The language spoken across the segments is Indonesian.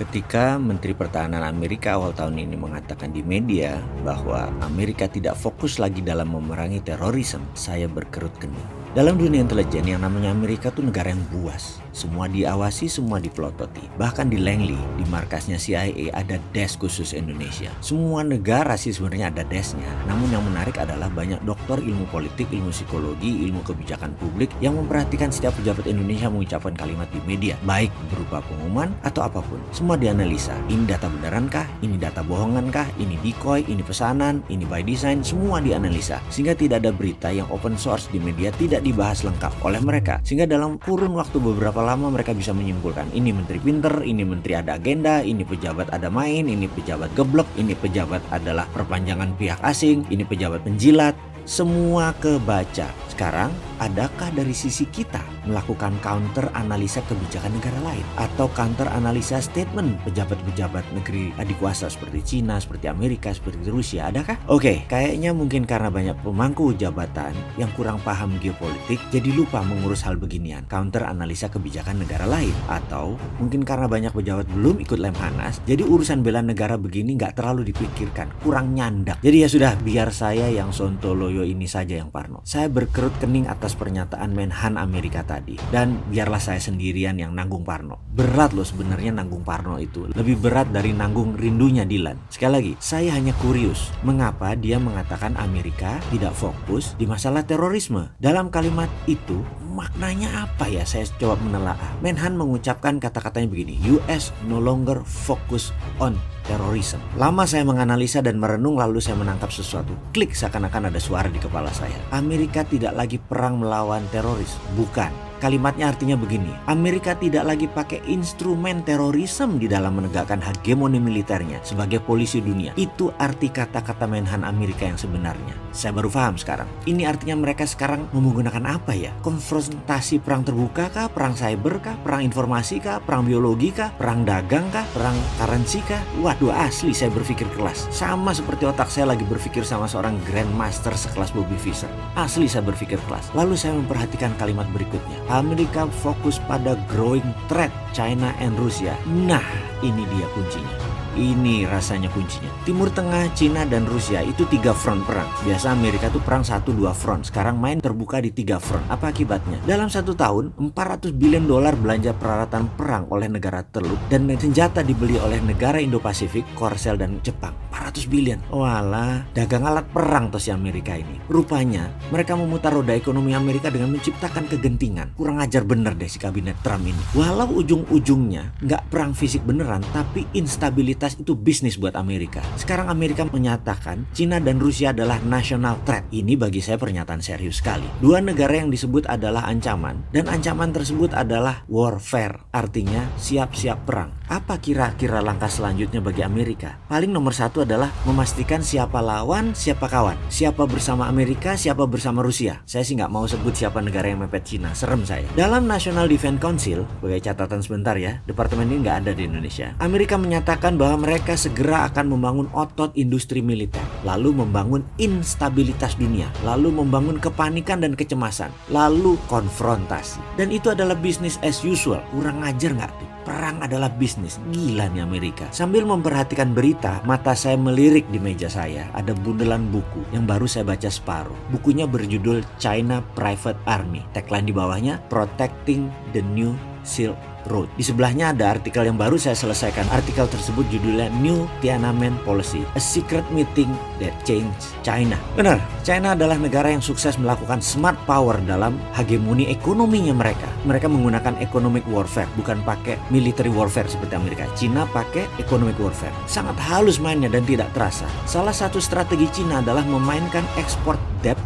Ketika Menteri Pertahanan Amerika awal tahun ini mengatakan di media bahwa Amerika tidak fokus lagi dalam memerangi terorisme, saya berkerut kening. Dalam dunia intelijen yang namanya Amerika tuh negara yang buas. Semua diawasi, semua dipelototi. Bahkan di Langley, di markasnya CIA ada desk khusus Indonesia. Semua negara sih sebenarnya ada desknya. Namun yang menarik adalah banyak doktor ilmu politik, ilmu psikologi, ilmu kebijakan publik yang memperhatikan setiap pejabat Indonesia mengucapkan kalimat di media, baik berupa pengumuman atau apapun. Semua dianalisa. Ini data benarankah? Ini data bohongankah? Ini decoy? Ini pesanan? Ini by design? Semua dianalisa. Sehingga tidak ada berita yang open source di media tidak dibahas lengkap oleh mereka. Sehingga dalam kurun waktu beberapa lama mereka bisa menyimpulkan ini menteri pinter, ini menteri ada agenda, ini pejabat ada main, ini pejabat geblek, ini pejabat adalah perpanjangan pihak asing, ini pejabat penjilat. Semua kebaca. Sekarang, adakah dari sisi kita melakukan counter analisa kebijakan negara lain? Atau counter analisa statement pejabat-pejabat negeri adikuasa seperti Cina, seperti Amerika, seperti Rusia? Adakah? Oke, kayaknya mungkin karena banyak pemangku jabatan yang kurang paham geopolitik, jadi lupa mengurus hal beginian. Counter analisa kebijakan negara lain. Atau mungkin karena banyak pejabat belum ikut Lemhanas, jadi urusan bela negara begini nggak terlalu dipikirkan, kurang nyandak. Jadi ya sudah, biar saya yang sontoloyo ini saja yang parno. Saya berkerut kening atas pernyataan Menhan Amerika tadi. Dan biarlah saya sendirian yang nanggung parno. Berat loh sebenarnya nanggung parno itu. Lebih berat dari nanggung rindunya Dilan. Sekali lagi, saya hanya kurius. Mengapa dia mengatakan Amerika tidak fokus di masalah terorisme? Dalam kalimat itu, maknanya apa ya? Saya coba menelaah. Menhan mengucapkan kata-katanya begini, US no longer focus on terrorisme. Lama saya menganalisa dan merenung, lalu saya menangkap sesuatu. Klik, seakan-akan ada suara di kepala saya. Amerika tidak lagi perang melawan teroris. Bukan. Kalimatnya artinya begini, Amerika tidak lagi pakai instrumen terorisme di dalam menegakkan hegemoni militernya sebagai polisi dunia. Itu arti kata-kata Menhan Amerika yang sebenarnya. Saya baru paham sekarang. Ini artinya mereka sekarang menggunakan apa ya? Konfrontasi perang terbuka kah? Perang cyber kah? Perang informasi kah? Perang biologi kah? Perang dagang kah? Perang currency kah? Waduh, asli saya berpikir kelas. Sama seperti otak saya lagi berpikir sama seorang grandmaster sekelas Bobby Fischer. Asli saya berpikir kelas. Lalu saya memperhatikan kalimat berikutnya. Amerika fokus pada growing threat China and Rusia. Nah, ini dia kuncinya. Ini rasanya kuncinya. Timur Tengah, Cina, dan Rusia itu 3 front perang. Biasa Amerika tuh perang 1-2 front. Sekarang main terbuka di 3 front. Apa akibatnya? Dalam 1 tahun, $400 billion belanja peralatan perang oleh negara teluk dan senjata dibeli oleh negara Indo-Pasifik, Korsel, dan Jepang. 400 billion. Walah, dagang alat perang tuh si Amerika ini. Rupanya, mereka memutar roda ekonomi Amerika dengan menciptakan kegentingan. Kurang ajar bener deh si kabinet Trump ini. Walau ujung-ujungnya nggak perang fisik beneran, tapi instabilitas itu bisnis buat Amerika. Sekarang Amerika menyatakan Cina dan Rusia adalah national threat. Ini bagi saya pernyataan serius sekali. 2 negara yang disebut adalah ancaman, dan ancaman tersebut adalah warfare. Artinya siap-siap perang. Apa kira-kira langkah selanjutnya bagi Amerika? Paling nomor 1 adalah memastikan siapa lawan, siapa kawan. Siapa bersama Amerika, siapa bersama Rusia. Saya sih nggak mau sebut siapa negara yang mepet Cina. Serem saya. Dalam National Defense Council, sebagai catatan sebentar ya, departemen ini nggak ada di Indonesia. Amerika menyatakan bahwa mereka segera akan membangun otot industri militer, lalu membangun instabilitas dunia, lalu membangun kepanikan dan kecemasan, lalu konfrontasi. Dan itu adalah business as usual. Kurang ajar nggak tuh? Perang adalah bisnis. Gila nih Amerika. Sambil memperhatikan berita, mata saya melirik di meja saya. Ada bundelan buku yang baru saya baca separuh. Bukunya berjudul China Private Army. Tagline di bawahnya, Protecting the New Silk Road. Di sebelahnya ada artikel yang baru saya selesaikan. Artikel tersebut judulnya New Tiananmen Policy, A Secret Meeting That Changed China. Benar, China adalah negara yang sukses melakukan smart power dalam hegemoni ekonominya mereka. Mereka menggunakan economic warfare, bukan pakai military warfare seperti Amerika. Cina pakai economic warfare. Sangat halus mainnya dan tidak terasa. Salah satu strategi Cina adalah memainkan export debt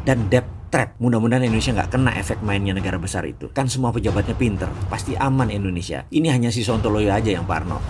dan debt trap. Mudah-mudahan Indonesia nggak kena efek mainnya negara besar itu. Kan semua pejabatnya pinter. Pasti aman Indonesia. Ini hanya si Sontoloyo aja yang parno.